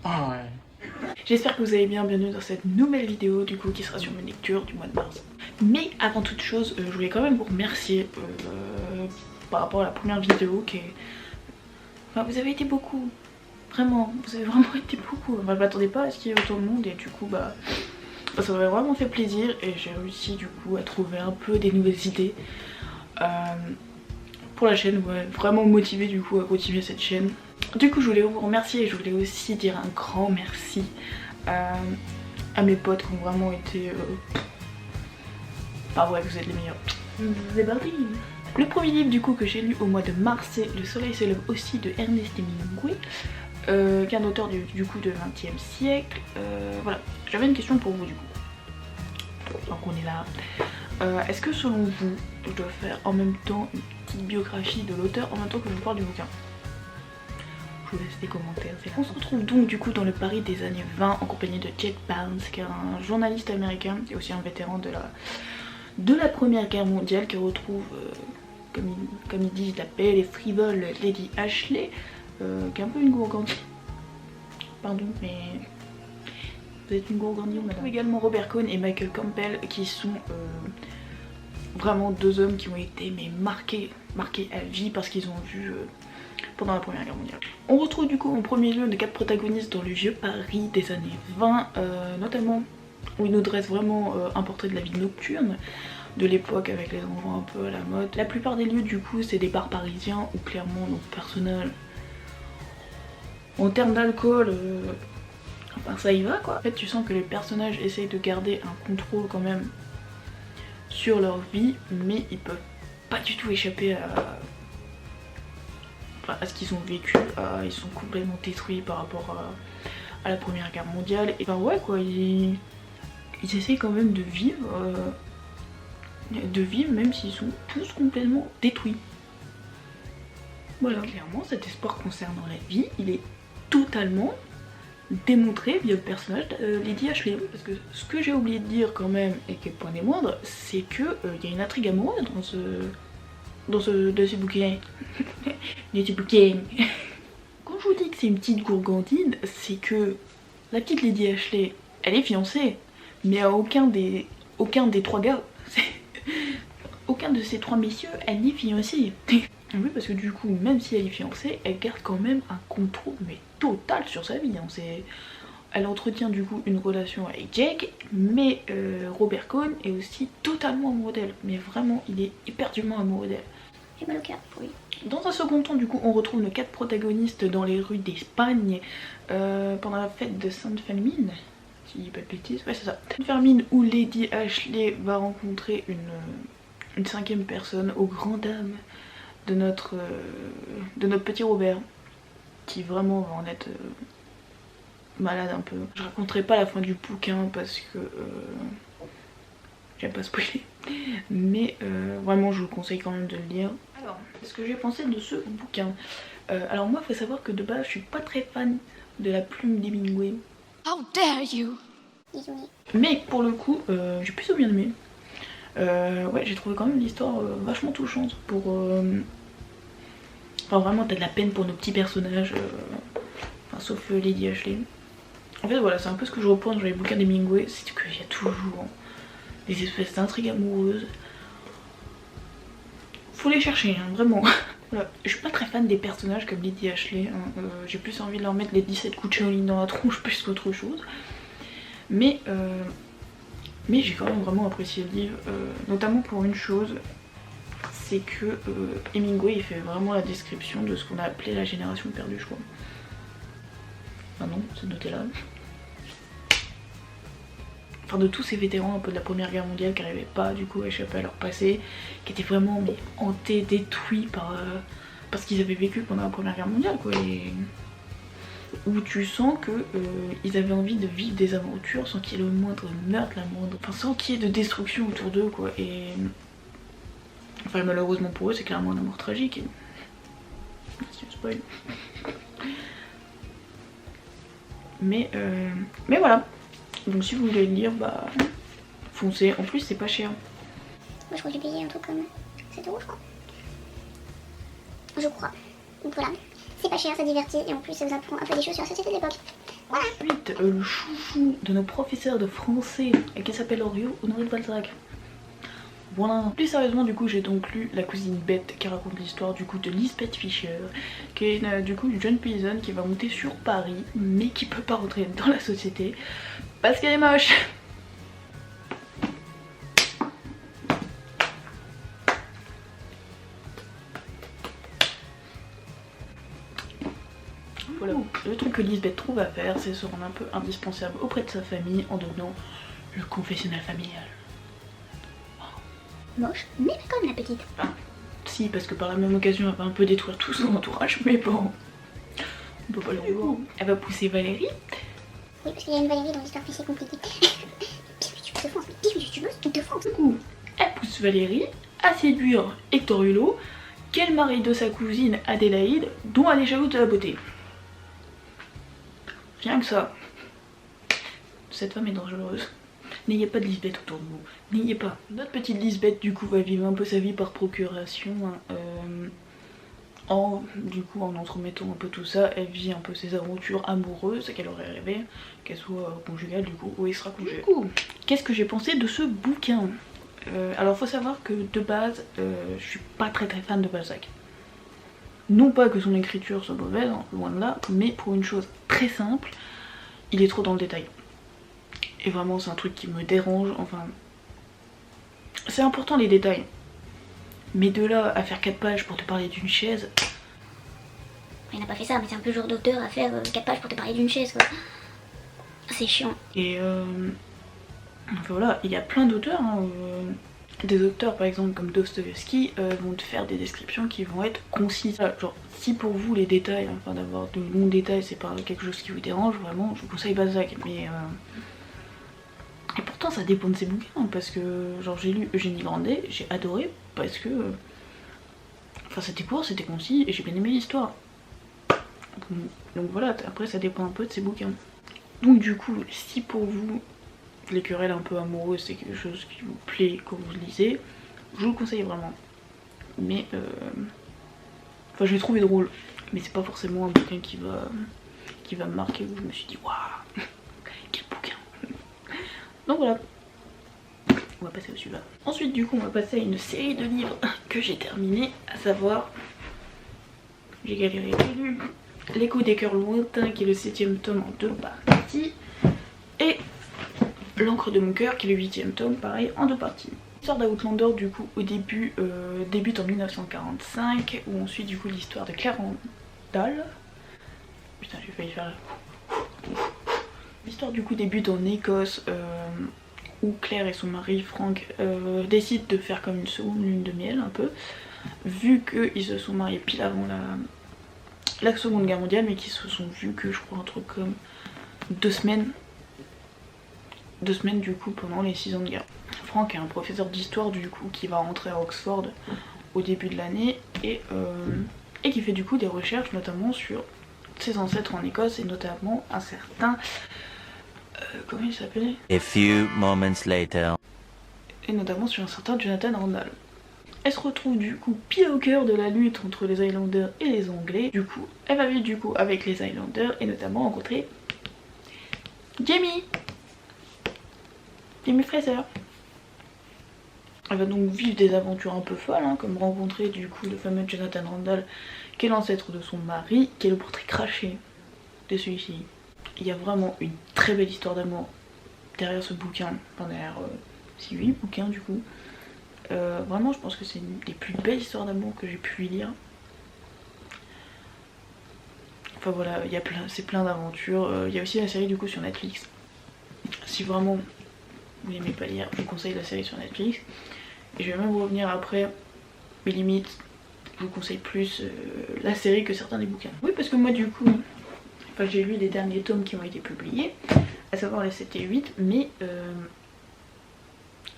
Ah ouais. J'espère que vous allez bien, bienvenue dans cette nouvelle vidéo du coup qui sera sur mes lectures du mois de mars. Mais avant toute chose, je voulais quand même vous remercier par rapport à la première vidéo qui est... Enfin, vous avez été beaucoup, vraiment, vous avez vraiment été beaucoup. Enfin, je m'attendais pas à ce qu'il y ait autant de monde et du coup ça m'avait vraiment fait plaisir et j'ai réussi du coup à trouver un peu des nouvelles idées pour la chaîne, ouais, vraiment motivée du coup à continuer cette chaîne. Du coup je voulais vous remercier et je voulais aussi dire un grand merci à mes potes qui ont vraiment été... Ah ouais, vous êtes les meilleurs. C'est parti. Le premier livre du coup que j'ai lu au mois de mars c'est Le soleil se lève aussi de Ernest Hemingway, qui est un auteur du coup de 20e siècle. Voilà, j'avais une question pour vous du coup. Donc on est là. Est-ce que selon vous, je dois faire en même temps une petite biographie de l'auteur en même temps que je vous parle du bouquin? Je vous laisse des commentaires. On se retrouve donc du coup dans le Paris des années 20 en compagnie de Jack Barnes, qui est un journaliste américain et aussi un vétéran de la Première Guerre mondiale, qui retrouve, comme ils disent, la belle et frivole Lady Ashley, qui est un peu une gourgandine. Pardon, mais vous êtes une gourgandine, madame. Également Robert Cohn et Michael Campbell, qui sont vraiment deux hommes qui ont été marqués à vie parce qu'ils ont vu pendant la Première Guerre mondiale. On retrouve du coup en premier lieu les 4 protagonistes dans le vieux Paris des années 20, notamment où ils nous dressent vraiment un portrait de la vie nocturne de l'époque avec les enfants un peu à la mode. La plupart des lieux du coup c'est des bars parisiens où clairement nos personnages, en termes d'alcool, enfin ça y va quoi. En fait tu sens que les personnages essayent de garder un contrôle quand même sur leur vie, mais ils peuvent pas du tout échapper à ce qu'ils ont vécu. Ils sont complètement détruits par rapport à la Première Guerre mondiale. Et ben ouais quoi, ils essayent quand même de vivre même s'ils sont tous complètement détruits. Voilà, clairement cet espoir concernant la vie, il est totalement démontré via le personnage de Lady Ashley. Parce que ce que j'ai oublié de dire quand même, et qui est point des moindres, c'est que y a une intrigue amoureuse dans ce bouquin. Dans ce bouquin. Quand je vous dis que c'est une petite gourgandine, c'est que la petite Lady Ashley, elle est fiancée, mais à aucun des 3 gars. Aucun de ces 3 messieurs, elle n'est fiancée. Oui, parce que du coup, même si elle est fiancée, elle garde quand même un contrôle mais total sur sa vie. Hein. Elle entretient du coup une relation avec Jake, mais Robert Cohn est aussi totalement amoureux d'elle. Mais vraiment, il est éperdument amoureux d'elle. J'ai mal au cœur, oui. Dans un second temps, du coup, on retrouve nos 4 protagonistes dans les rues d'Espagne pendant la fête de Sainte-Famine. Si je dis pas de bêtises, ouais c'est ça. Sainte-Famine où Lady Ashley va rencontrer une 5e personne aux grandes dames de notre petit Robert, qui vraiment va en être malade un peu. Je raconterai pas la fin du bouquin parce que j'aime pas spoiler, mais vraiment je vous conseille quand même de le lire. Alors, ce que j'ai pensé de ce bouquin, alors moi il faut savoir que de base je suis pas très fan de la plume d'Hemingway. How dare you! Mais pour le coup, j'ai plutôt bien aimé. Ouais, j'ai trouvé quand même l'histoire vachement touchante pour... Enfin vraiment t'as de la peine pour nos petits personnages, enfin sauf Lady Ashley. En fait voilà, c'est un peu ce que je reprends dans les bouquins d'Hemingway, c'est qu'il y a toujours des espèces d'intrigues amoureuses. Faut les chercher, hein, vraiment. Voilà. Je suis pas très fan des personnages comme Lady Ashley, hein. J'ai plus envie de leur mettre les 17 coups de Shaolin dans la tronche plus qu'autre chose. Mais j'ai quand même vraiment apprécié le livre, notamment pour une chose, c'est que Hemingway il fait vraiment la description de ce qu'on a appelé la génération perdue, je crois. Ah non, c'est noté là. Enfin de tous ces vétérans un peu de la Première Guerre mondiale qui n'arrivaient pas du coup à échapper à leur passé, qui étaient vraiment hantés, détruits par ce qu'ils avaient vécu pendant la Première Guerre mondiale quoi. Et où tu sens que ils avaient envie de vivre des aventures sans qu'il y ait le moindre meurtre, enfin sans qu'il y ait de destruction autour d'eux quoi. Et enfin malheureusement pour eux c'est clairement un amour tragique. Et... Merci, spoil. Mais voilà. Donc si vous voulez le lire, bah foncez. En plus c'est pas cher. Moi je crois que j'ai payé un truc comme 7 €, je crois. Je crois. Donc voilà. C'est pas cher, ça divertit et en plus ça vous apprend un peu des choses sur la société de l'époque. Ensuite, le chouchou de nos professeurs de français, qui s'appelle Oriot, Honoré de Balzac. Voilà. Plus sérieusement, du coup, j'ai donc lu La cousine bête, qui raconte l'histoire du coup de Lisbeth Fischer, qui est du coup une jeune paysanne qui va monter sur Paris, mais qui peut pas rentrer dans la société parce qu'elle est moche. Voilà. Le truc que Lisbeth trouve à faire, c'est se rendre un peu indispensable auprès de sa famille en devenant le confessionnal familial. Moche, mais pas comme la petite. Ah, si, parce que par la même occasion, elle va un peu détruire tout son entourage, mais bon, on peut pas le voir. Elle va pousser Valérie. Oui, parce qu'il y a une Valérie dans l'histoire, mais c'est compliqué. Pire youtube de France, mais pire youtubeuse de France. Du coup, elle pousse Valérie à séduire Hector Hulot, qui est le mari de sa cousine Adélaïde, dont elle est jalouse de la beauté. Rien que ça. Cette femme est dangereuse. N'ayez pas de Lisbeth autour de vous. N'ayez pas. Notre petite Lisbeth du coup va vivre un peu sa vie par procuration. En entremettant un peu tout ça, elle vit un peu ses aventures amoureuses qu'elle aurait rêvé, qu'elle soit conjugale du coup ou extra-conjugale. Du coup, qu'est-ce que j'ai pensé de ce bouquin? Alors faut savoir que de base, je suis pas très fan de Balzac. Non pas que son écriture soit mauvaise, hein, loin de là, mais pour une chose très simple, il est trop dans le détail. Et vraiment c'est un truc qui me dérange, enfin... C'est important les détails. Mais de là à faire 4 pages pour te parler d'une chaise... Il n'a pas fait ça, mais c'est un peu le genre d'auteur à faire 4 pages pour te parler d'une chaise quoi. C'est chiant. Et enfin voilà, il y a plein d'auteurs, hein, des auteurs par exemple comme Dostoïevski vont te faire des descriptions qui vont être concises. Genre si pour vous les détails, enfin d'avoir de longs détails c'est pas quelque chose qui vous dérange, vraiment je vous conseille Balzac. Mais et pourtant ça dépend de ses bouquins, parce que genre j'ai lu Eugénie Grandet, j'ai adoré parce que enfin c'était court, c'était concis et j'ai bien aimé l'histoire. Donc voilà, après ça dépend un peu de ses bouquins. Donc du coup, si pour vous les querelles un peu amoureuses c'est quelque chose qui vous plaît quand vous le lisez, je vous le conseille vraiment. Mais enfin je l'ai trouvé drôle, mais c'est pas forcément un bouquin qui va me marquer où je me suis dit waouh, quel bouquin. Donc voilà, on va passer au suivant. Ensuite du coup on va passer à une série de livres que j'ai terminé, à savoir, j'ai galéré, j'ai lu L'écho des cœurs lointains qui est le 7ème tome en 2 parties, et L'encre de mon cœur qui est le 8ème tome pareil en 2 parties. L'histoire d'Outlander du coup au début débute en 1945 où on suit du coup l'histoire de Claire Randall. Putain j'ai failli faire l'histoire du coup débute en Écosse où Claire et son mari Frank décident de faire comme une seconde lune de miel un peu, vu qu'ils se sont mariés pile avant la seconde guerre mondiale, mais qu'ils se sont vus que je crois un truc comme 2 semaines du coup pendant les 6 ans de guerre. Frank est un professeur d'histoire du coup qui va rentrer à Oxford au début de l'année et qui fait du coup des recherches notamment sur ses ancêtres en Écosse et notamment un certain comment il s'appelait? A few moments later. Et notamment sur un certain Jonathan Randall. Elle se retrouve du coup pile au cœur de la lutte entre les Highlanders et les Anglais. Du coup, elle va vivre du coup avec les Highlanders et notamment rencontrer Jamie Fraser. Elle va donc vivre des aventures un peu folles, hein, comme rencontrer du coup le fameux Jonathan Randall, qui est l'ancêtre de son mari, qui est le portrait craché de celui-ci. Il y a vraiment une très belle histoire d'amour derrière ce bouquin, enfin derrière 8 bouquins du coup. Vraiment je pense que c'est une des plus belles histoires d'amour que j'ai pu lire. Enfin voilà, c'est plein d'aventures. Il y a aussi la série du coup sur Netflix. Si vraiment vous n'aimez pas lire, je vous conseille la série sur Netflix. Et je vais même revenir après, mais limite, je vous conseille plus la série que certains des bouquins. Oui parce que moi du coup, enfin j'ai lu les derniers tomes qui ont été publiés, à savoir les 7 et 8, mais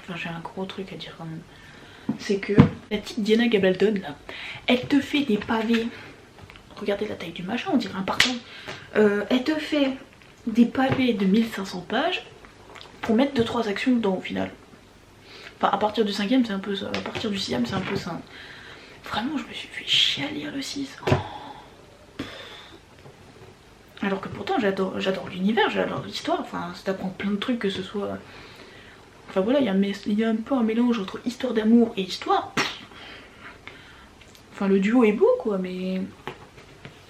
enfin j'ai un gros truc à dire quand même. C'est que la petite Diana Gabaldon là, elle te fait des pavés. Regardez la taille du machin, on dirait un partant. Elle te fait des pavés de 1500 pages pour mettre 2-3 actions dedans au final. Enfin à partir du 5ème c'est un peu ça, à partir du 6ème c'est un peu ça. Vraiment je me suis fait chier à lire le 6. Oh. Alors que pourtant j'adore l'univers, j'adore l'histoire, enfin ça t'apprend plein de trucs, que ce soit... Enfin voilà, il y a un peu un mélange entre histoire d'amour et histoire. Enfin le duo est beau quoi, mais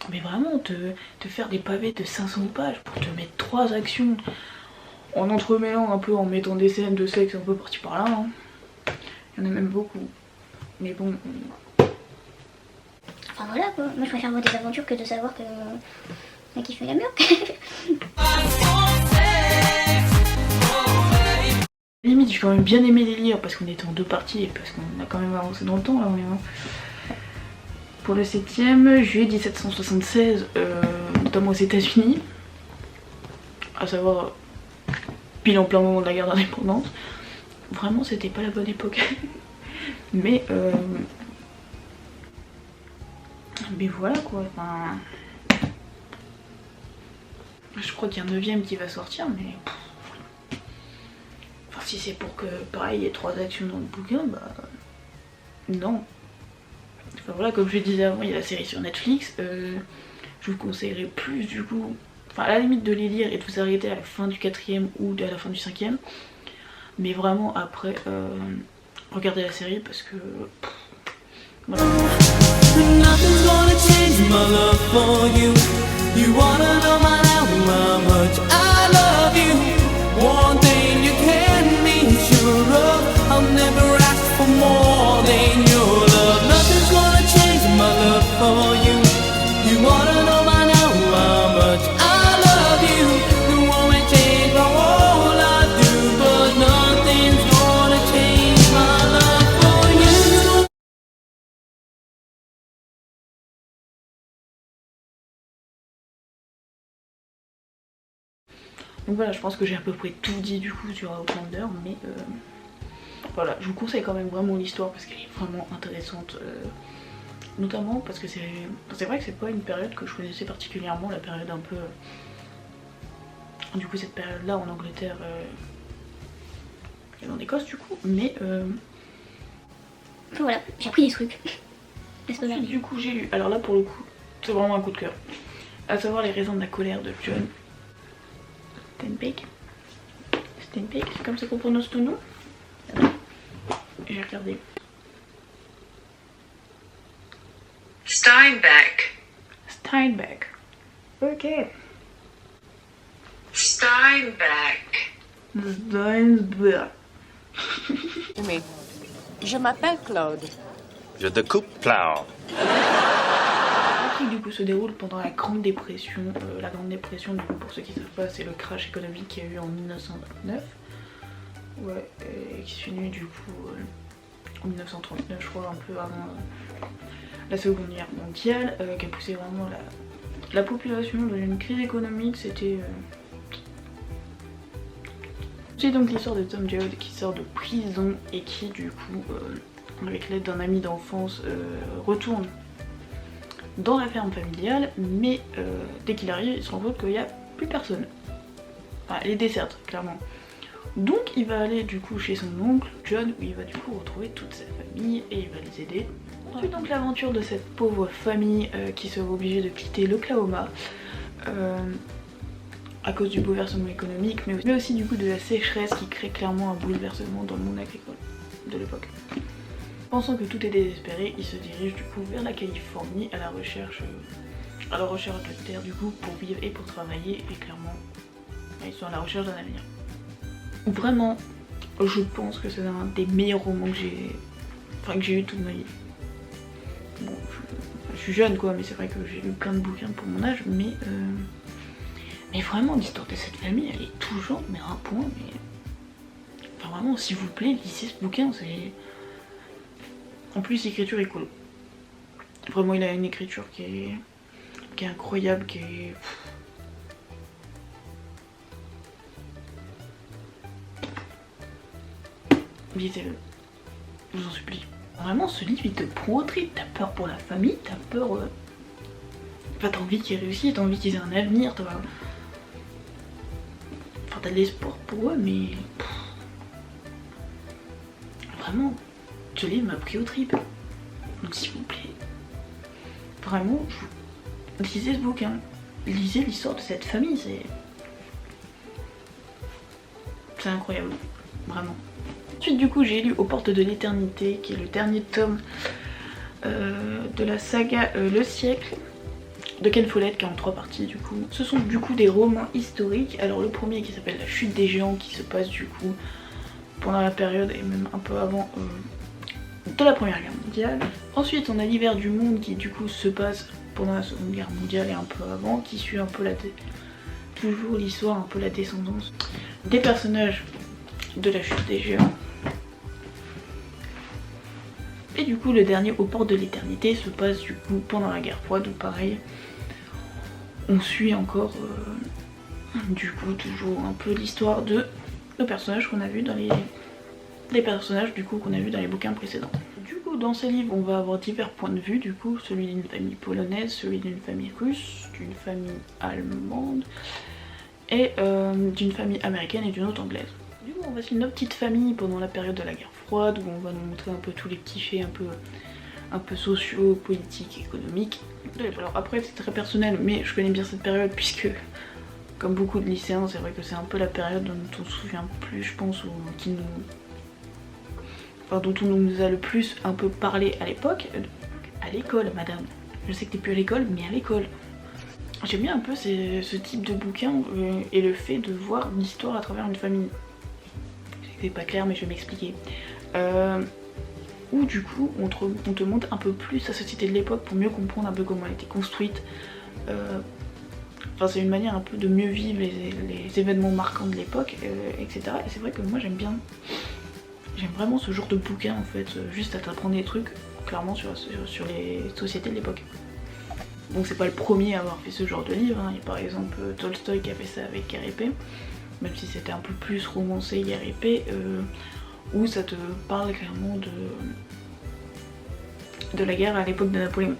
vraiment te faire des pavés de 500 pages pour te mettre 3 actions en entremêlant un peu, en mettant des scènes de sexe un peu parti par là, hein. Il y en a même beaucoup, mais bon... Enfin voilà quoi, moi je préfère voir des aventures que de savoir que un qui fait la mur. Limite j'ai quand même bien aimé les lire parce qu'on était en 2 parties et parce qu'on a quand même avancé dans le temps là. Pour le 7ème, juillet 1776, notamment aux États-Unis, à savoir pile en plein moment de la guerre d'indépendance. Vraiment c'était pas la bonne époque. mais voilà quoi, enfin... Je crois qu'il y a un 9ème qui va sortir, mais... Enfin si c'est pour que, pareil, il y ait 3 actions dans le bouquin, bah... Non. Enfin voilà, comme je le disais avant, il y a la série sur Netflix. Je vous conseillerais plus du coup... Enfin à la limite de les lire et de vous arrêter à la fin du 4ème ou à la fin du 5ème. Mais vraiment après, regardez la série parce que... Voilà. Donc voilà, je pense que j'ai à peu près tout dit du coup sur Outlander, mais voilà, je vous conseille quand même vraiment l'histoire parce qu'elle est vraiment intéressante, notamment parce que c'est vrai que c'est pas une période que je connaissais particulièrement, la période un peu... Du coup cette période-là en Angleterre et en Écosse du coup, mais... Voilà, j'ai appris des trucs. Du coup j'ai lu, alors là pour le coup, c'est vraiment un coup de cœur, à savoir Les raisons de la colère de John Steinbeck, c'est comme ça qu'on prononce ton nom. J'ai regardé. Steinbeck. Ok. Steinbeck. Mais je m'appelle Claude. Je te coupe plow. L'intrigue du coup se déroule pendant la Grande Dépression. La Grande Dépression, du coup, pour ceux qui ne savent pas, c'est le crash économique qu'il y a eu en 1929. Ouais, et qui se finit du coup en 1939, je crois, un peu avant la Seconde Guerre mondiale, qui a poussé vraiment la population dans une crise économique. C'était... C'est donc l'histoire de Tom Joad qui sort de prison et qui du coup, avec l'aide d'un ami d'enfance, retourne dans la ferme familiale, mais dès qu'il arrive, il se rend compte qu'il n'y a plus personne. Enfin, elle est déserte, clairement. Donc il va aller du coup chez son oncle, John, où il va du coup retrouver toute sa famille et il va les aider. C'est donc l'aventure de cette pauvre famille qui sera obligée de quitter l'Oklahoma à cause du bouleversement économique, mais aussi du coup de la sécheresse qui crée clairement un bouleversement dans le monde agricole de l'époque. Pensant que tout est désespéré, il se dirige du coup vers la Californie à la recherche de terre du coup pour vivre et pour travailler, et clairement ils sont à la recherche d'un avenir. Vraiment, je pense que c'est un des meilleurs romans que j'ai eu toute ma vie. Bon, je suis jeune quoi, mais c'est vrai que j'ai lu plein de bouquins pour mon âge, mais vraiment l'histoire de cette famille elle est touchante, mais à un point, mais... Enfin vraiment, s'il vous plaît, lisez ce bouquin, c'est... En plus l'écriture est cool. Vraiment il a une écriture qui est incroyable, qui est... Lisez-le, je vous en supplie. Vraiment ce livre il te prend au trip, t'as peur pour la famille, t'as peur... Enfin t'as envie qu'ils réussissent, t'as envie qu'ils aient un avenir, t'as... Enfin t'as de l'espoir pour eux, mais... Vraiment, ce livre m'a pris au trip. Donc s'il vous plaît, vraiment, lisez ce bouquin. lisez l'histoire de cette famille, c'est incroyable, vraiment. Ensuite du coup j'ai lu Aux portes de l'éternité, qui est le dernier tome de la saga Le siècle de Ken Follett, qui est en 3 parties du coup. Ce sont du coup des romans historiques. Alors le premier qui s'appelle La chute des géants, qui se passe du coup pendant la période et même un peu avant de la première guerre mondiale. Ensuite on a L'hiver du monde, qui du coup se passe pendant la seconde guerre mondiale et un peu avant, qui suit un peu toujours l'histoire, un peu la descendance des personnages de la chute des géants. Et du coup le dernier, Aux portes de l'éternité, se passe du coup pendant la guerre froide, où pareil on suit encore du coup toujours un peu l'histoire de nos personnages qu'on a vu dans les personnages du coup qu'on a vu dans les bouquins précédents. Du coup dans ces livres on va avoir divers points de vue, du coup celui d'une famille polonaise, celui d'une famille russe, d'une famille allemande et d'une famille américaine et d'une autre anglaise. Du coup on va suivre notre petite famille pendant la période de la guerre froide, où on va nous montrer un peu tous les petits faits un peu sociaux, politiques, économiques. Alors après c'est très personnel, mais je connais bien cette période puisque comme beaucoup de lycéens c'est vrai que c'est un peu la période dont on se souvient plus je pense, ou dont on nous a le plus un peu parlé à l'époque. À l'école madame, je sais que t'es plus à l'école mais à l'école. J'aime bien un peu ce type de bouquin et le fait de voir l'histoire à travers une famille. C'est pas clair mais je vais m'expliquer. Où du coup on te montre un peu plus la société de l'époque pour mieux comprendre un peu comment elle était construite. Enfin c'est une manière un peu de mieux vivre les événements marquants de l'époque, etc. Et c'est vrai que moi j'aime vraiment ce genre de bouquin en fait, juste à t'apprendre des trucs clairement sur les sociétés de l'époque. Bon c'est pas le premier à avoir fait ce genre de livre, hein. Il y a par exemple Tolstoï qui a fait ça avec Guerre et Paix, même si c'était un peu plus romancé Guerre et Paix, où ça te parle clairement de la guerre à l'époque de Napoléon.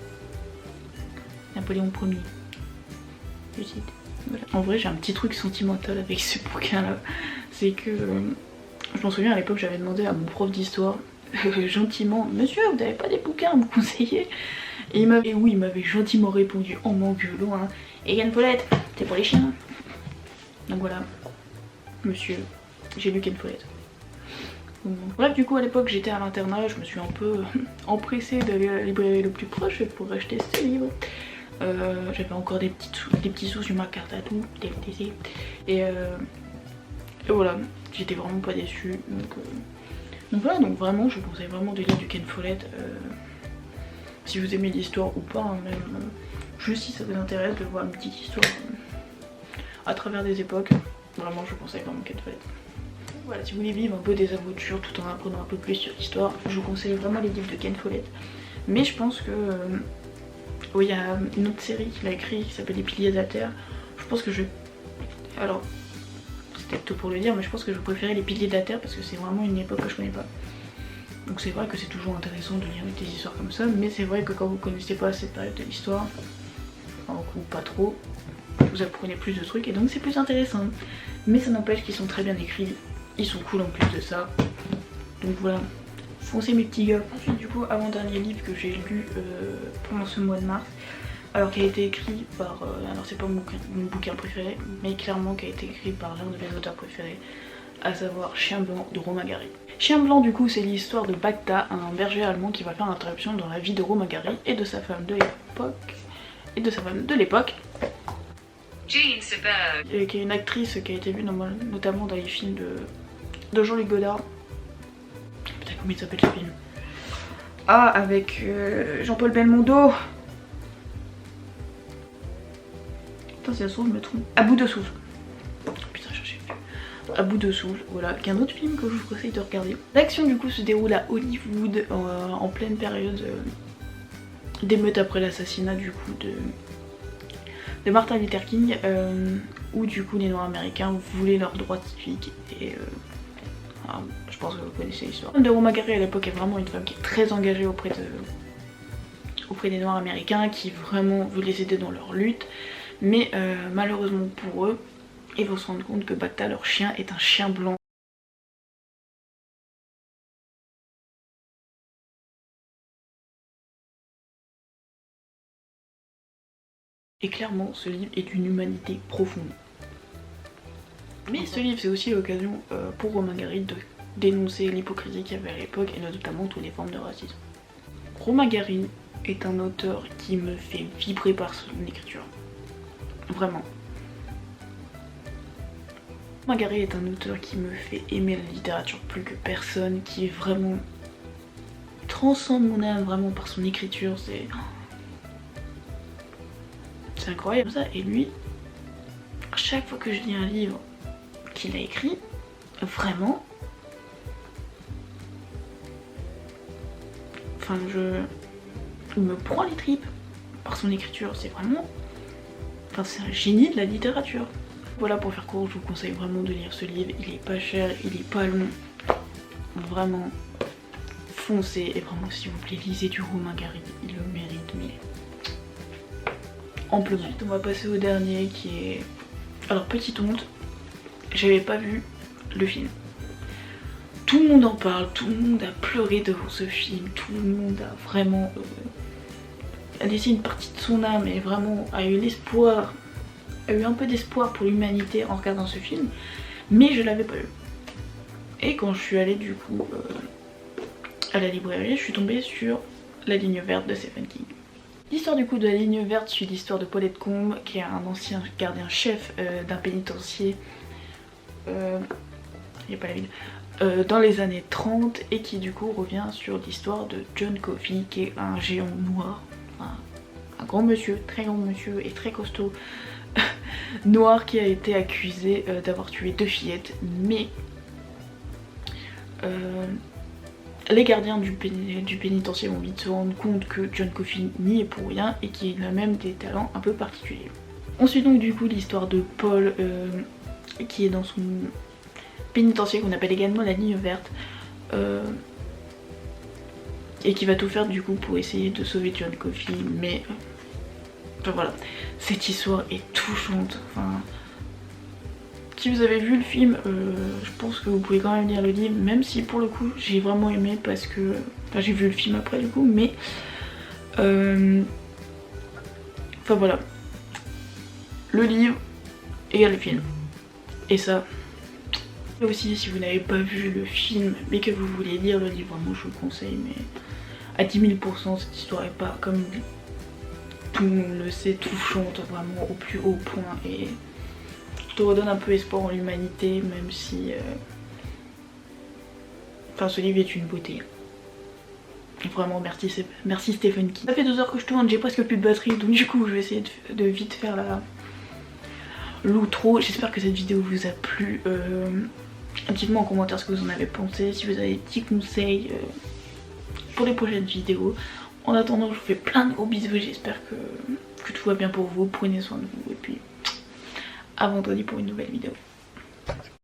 Napoléon Ier. Je cite. Voilà. En vrai j'ai un petit truc sentimental avec ce bouquin là, c'est que je m'en souviens à l'époque j'avais demandé à mon prof d'histoire gentiment, monsieur vous n'avez pas des bouquins à me conseiller? Et il m'avait gentiment répondu en m'engueulant, hein, et Ken Follett, c'est pour les chiens. Donc voilà, monsieur, j'ai lu Ken Follett. Bref, du coup à l'époque j'étais à l'internat, je me suis un peu empressée d'aller à la librairie le plus proche pour acheter ce livre. J'avais encore des petits sous sur ma carte à tout, TFTC. Et voilà, j'étais vraiment pas déçue. Donc voilà, donc vraiment je vous conseille vraiment de lire du Ken Follett. Si vous aimez l'histoire ou pas, hein, même juste si ça vous intéresse de voir une petite histoire à travers des époques, vraiment je vous conseille vraiment Ken Follett. Voilà, si vous voulez vivre un peu des aventures tout en apprenant un peu plus sur l'histoire, je vous conseille vraiment les livres de Ken Follett. Mais je pense que oui, il y a une autre série qu'il a écrit qui s'appelle Les Piliers de la Terre. Je pense que alors c'est peut-être tôt pour le dire, mais je pense que je préférais Les Piliers de la Terre parce que c'est vraiment une époque que je connais pas. Donc c'est vrai que c'est toujours intéressant de lire des histoires comme ça, mais c'est vrai que quand vous connaissez pas cette période de l'histoire, ou pas trop, vous apprenez plus de trucs et donc c'est plus intéressant. Mais ça n'empêche qu'ils sont très bien écrits, ils sont cool en plus de ça. Donc voilà, foncez mes petits gars. Ensuite du coup, avant-dernier livre que j'ai lu pendant ce mois de mars, alors qui a été écrit par, alors c'est pas mon bouquin préféré, mais clairement qui a été écrit par l'un de mes auteurs préférés, à savoir Chien blanc de Romain Gary. Chien blanc du coup c'est l'histoire de Bacta, un berger allemand qui va faire l'interruption dans la vie de Romain Gary et de sa femme de l'époque, Jean Seberg. qui est une actrice qui a été vue notamment dans les films de Jean-Luc Godard. Putain comment il s'appelle ce film? Ah avec Jean-Paul Belmondo. Putain si ça se trouve je me trompe. À bout de souffle. Putain cherchez. À bout de souffle, voilà, qui est un autre film que je vous conseille de regarder. L'action du coup se déroule à Hollywood en pleine période d'émeute après l'assassinat du coup de Martin Luther King, où du coup les noirs américains voulaient leurs droits civiques et je pense que vous connaissez l'histoire. La femme de Romain Gary à l'époque est vraiment une femme qui est très engagée auprès des noirs américains, qui vraiment veut les aider dans leur lutte, mais malheureusement pour eux, ils vont se rendre compte que Bacta, leur chien, est un chien blanc. Et clairement, ce livre est d'une humanité profonde. Mais ce livre, c'est aussi l'occasion pour Romain Gary de dénoncer l'hypocrisie qu'il y avait à l'époque et notamment toutes les formes de racisme. Romain Gary est un auteur qui me fait vibrer par son écriture. Vraiment. Romain Gary est un auteur qui me fait aimer la littérature plus que personne, qui est vraiment transcende mon âme vraiment par son écriture, c'est incroyable ça. Et lui, chaque fois que je lis un livre qu'il a écrit, vraiment, enfin je me prends les tripes par son écriture, c'est vraiment, enfin c'est un génie de la littérature. Voilà, pour faire court, je vous conseille vraiment de lire ce livre, il est pas cher, il est pas long, vraiment foncez, et vraiment s'il vous plaît lisez du Romain Gary, il le mérite mais amplement. Ensuite on va passer au dernier qui est, alors petite honte, j'avais pas vu le film. Tout le monde en parle, tout le monde a pleuré devant ce film, tout le monde a vraiment a laissé une partie de son âme et vraiment a eu l'espoir, a eu un peu d'espoir pour l'humanité en regardant ce film, mais je l'avais pas eu. Et quand je suis allée du coup à la librairie, je suis tombée sur La Ligne Verte de Stephen King. L'histoire du coup de La Ligne Verte suit l'histoire de Paulette Combe, qui est un ancien gardien-chef d'un pénitencier, il n'y a pas la ville, dans les années 30 et qui du coup revient sur l'histoire de John Coffey, qui est un géant noir, un grand monsieur, très grand monsieur et très costaud, noir, qui a été accusé d'avoir tué 2 fillettes, mais les gardiens du pénitencier vont vite se rendre compte que John Coffey n'y est pour rien et qu'il a même des talents un peu particuliers. On suit donc du coup l'histoire de Paul qui est dans son pénitencier qu'on appelle également la Ligne Verte et qui va tout faire du coup pour essayer de sauver John Coffey, mais enfin voilà, cette histoire est touchante. Enfin, si vous avez vu le film, je pense que vous pouvez quand même lire le livre, même si pour le coup j'ai vraiment aimé parce que... Enfin j'ai vu le film après du coup, mais... Enfin voilà. Le livre égale le film. Et ça... Et aussi si vous n'avez pas vu le film mais que vous voulez lire le livre, moi je vous le conseille, mais à 10 000 % cette histoire est pas, comme tout le monde le sait, touchante vraiment au plus haut point et... te redonne un peu espoir en l'humanité, même si enfin ce livre est une beauté. Vraiment merci Stephen King. Ça fait 2 heures que je tourne, j'ai presque plus de batterie, donc du coup je vais essayer de vite faire l'outro. J'espère que cette vidéo vous a plu. Dites-moi en commentaire ce que vous en avez pensé, si vous avez des petits conseils pour les prochaines vidéos. En attendant, je vous fais plein de gros bisous, j'espère que tout va bien pour vous, prenez soin de vous et puis à vendredi pour une nouvelle vidéo.